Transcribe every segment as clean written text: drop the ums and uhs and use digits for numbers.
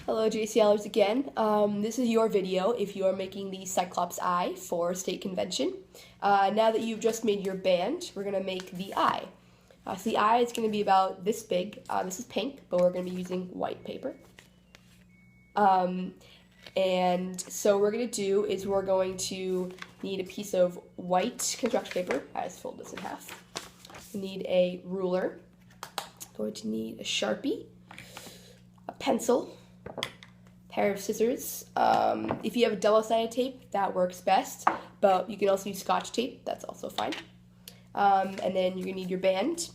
Hello JCLers again. This is your video if you are making the Cyclops eye for state convention. Now that you've just made your band, we're going to make the eye. So the eye is going to be about this big. This is pink, but we're going to be using white paper. And so what we're going to do is we're going to need a piece of white construction paper. I just fold this in half. We need a ruler. We're going to need a Sharpie, a pencil, pair of scissors. If you have a double-sided tape, that works best, but you can also use Scotch tape. That's also fine. And then you're gonna need your band.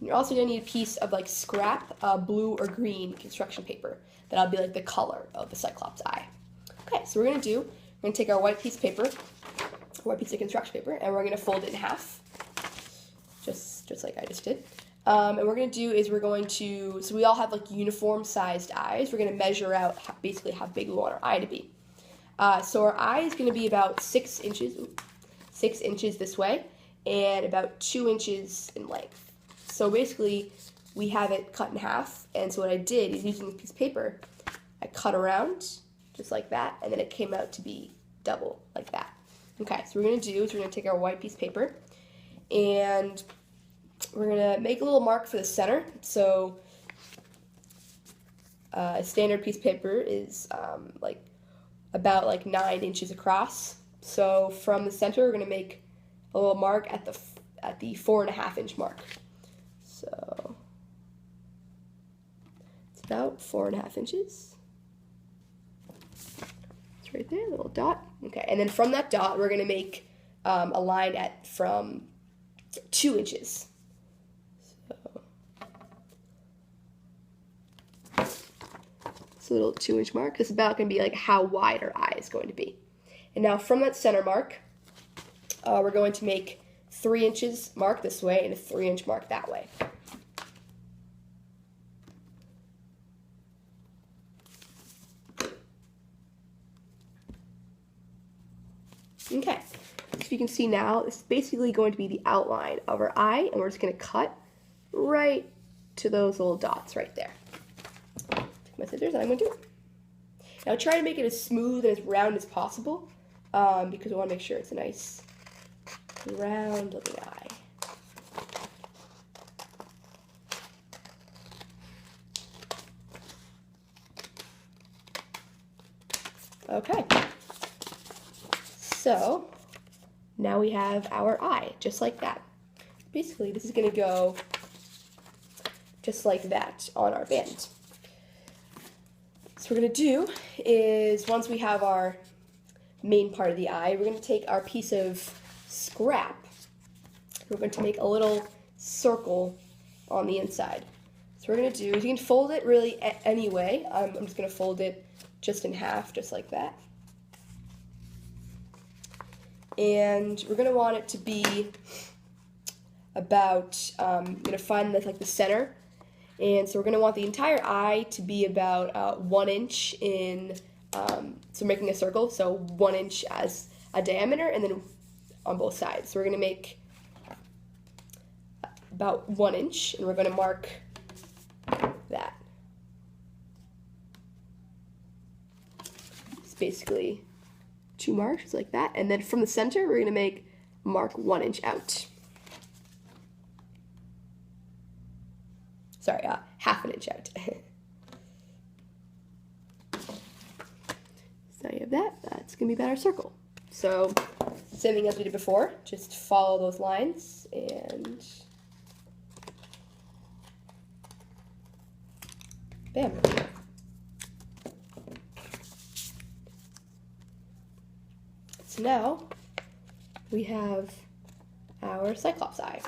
You're also gonna need a piece of like scrap blue or green construction paper. That'll be like the color of the Cyclops eye. Okay, so we're gonna take our white piece of paper, white piece of construction paper, and we're gonna fold it in half, just like I just did. And what we're going to do is so we all have like uniform sized eyes. We're going to measure out basically how big we want our eye to be. So our eye is going to be about 6 inches this way and about 2 inches in length. So basically we have it cut in half, and so what I did is using this piece of paper, I cut around just like that, and then it came out to be double like that. Okay, so what we're going to do is we're going to take our white piece of paper and we're going to make a little mark for the center. So a standard piece of paper is about 9 inches across. So from the center, we're going to make a little mark at the 4.5 inch mark. So it's about 4.5 inches. It's right there, a little dot. Okay, and then from that dot, we're going to make a line from 2 inches. A little 2 inch mark. This is about going to be like how wide our eye is going to be. And now from that center mark, we're going to make 3 inches mark this way and a 3 inch mark that way. Okay, so you can see now, this is basically going to be the outline of our eye, and we're just going to cut right to those little dots right there. My scissors, and I'm going to do it. Now try to make it as smooth and as round as possible because I want to make sure it's a nice round looking eye. Okay, so now we have our eye just like that. Basically this is going to go just like that on our band. So what we're going to do is, once we have our main part of the eye, we're going to take our piece of scrap. We're going to make a little circle on the inside. So what we're going to do is, you can fold it really any way. I'm just going to fold it just in half, just like that. And we're going to want it to be about, I'm going to find the center. And so we're going to want the entire eye to be about 1 inch in, so making a circle, so 1 inch as a diameter, and then on both sides. So we're going to make about 1 inch, and we're going to mark that. It's basically 2 marks like that, and then from the center, we're going to mark 1 inch out. Sorry, half an inch out. So now you have that. That's going to be about our circle. So, same thing as we did before. Just follow those lines and bam. So now we have our Cyclops eye.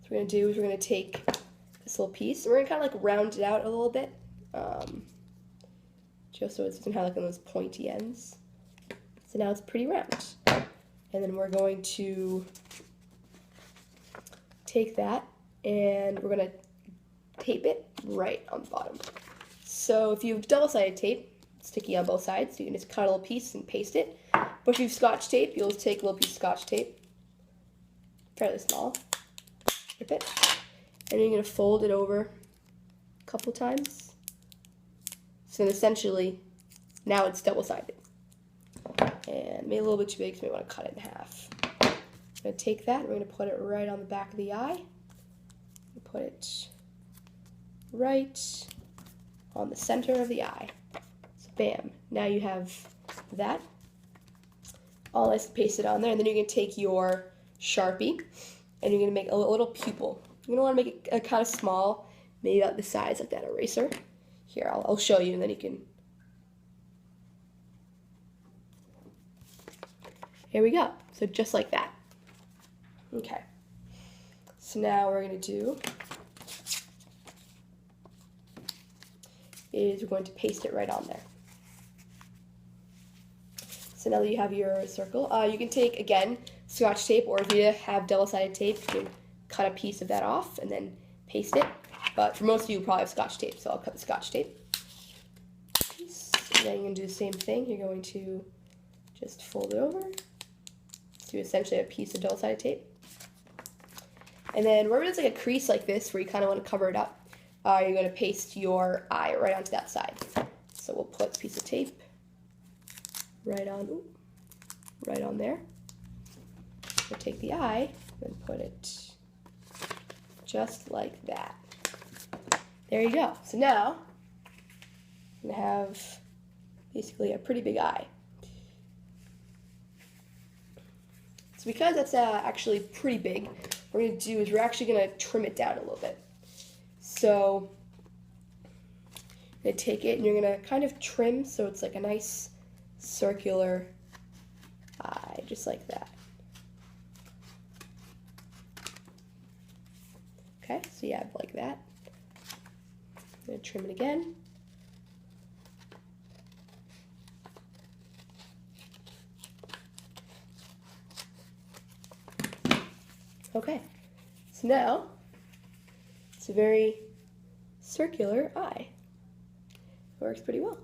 So what we're going to do is we're going to take this little piece, and we're going to kind of like round it out a little bit, just so it doesn't have like those pointy ends. So now it's pretty round. And then we're going to take that, and we're going to tape it right on the bottom. So if you have double-sided tape, it's sticky on both sides, so you can just cut a little piece and paste it. But if you have Scotch tape, you'll just take a little piece of Scotch tape, fairly small, rip it, and you're going to fold it over a couple times. So then essentially, now it's double-sided. And made a little bit too big, so we want to cut it in half. I'm going to take that, and we're going to put it right on the back of the eye. Put it right on the center of the eye. So bam, now you have that. All nice pasted on there, and then you're going to take your Sharpie, and you're going to make a little pupil. You're going to want to make it kind of small, maybe about the size like that eraser. Here, I'll show you, and then you can... Here we go. So just like that. Okay. So now what we're going to do is we're going to paste it right on there. So now that you have your circle, you can take, again, Scotch tape, or if you have double-sided tape, you can cut a piece of that off and then paste it. But for most of you, probably have Scotch tape, so I'll cut the Scotch tape. And then you're going to do the same thing. You're going to just fold it over to essentially a piece of double-sided tape. And then wherever there's like a crease like this, where you kind of want to cover it up, you're going to paste your eye right onto that side. So we'll put a piece of tape right on there. We'll take the eye and put it just like that. There you go. So now I'm going to have basically a pretty big eye. So because that's actually pretty big, what we're going to do is we're actually going to trim it down a little bit. So you're going to take it and you're going to kind of trim so it's like a nice circular eye, just like that. Okay, so you have like that. I'm going to trim it again. Okay, so now it's a very circular eye. It works pretty well.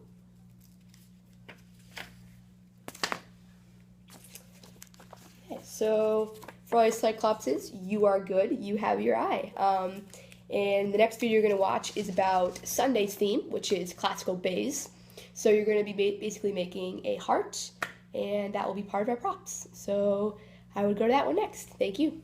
Okay, so for all you Cyclopses, you are good. You have your eye. And the next video you're going to watch is about Sunday's theme, which is classical bays. So you're going to be basically making a heart, and that will be part of our props. So I would go to that one next. Thank you.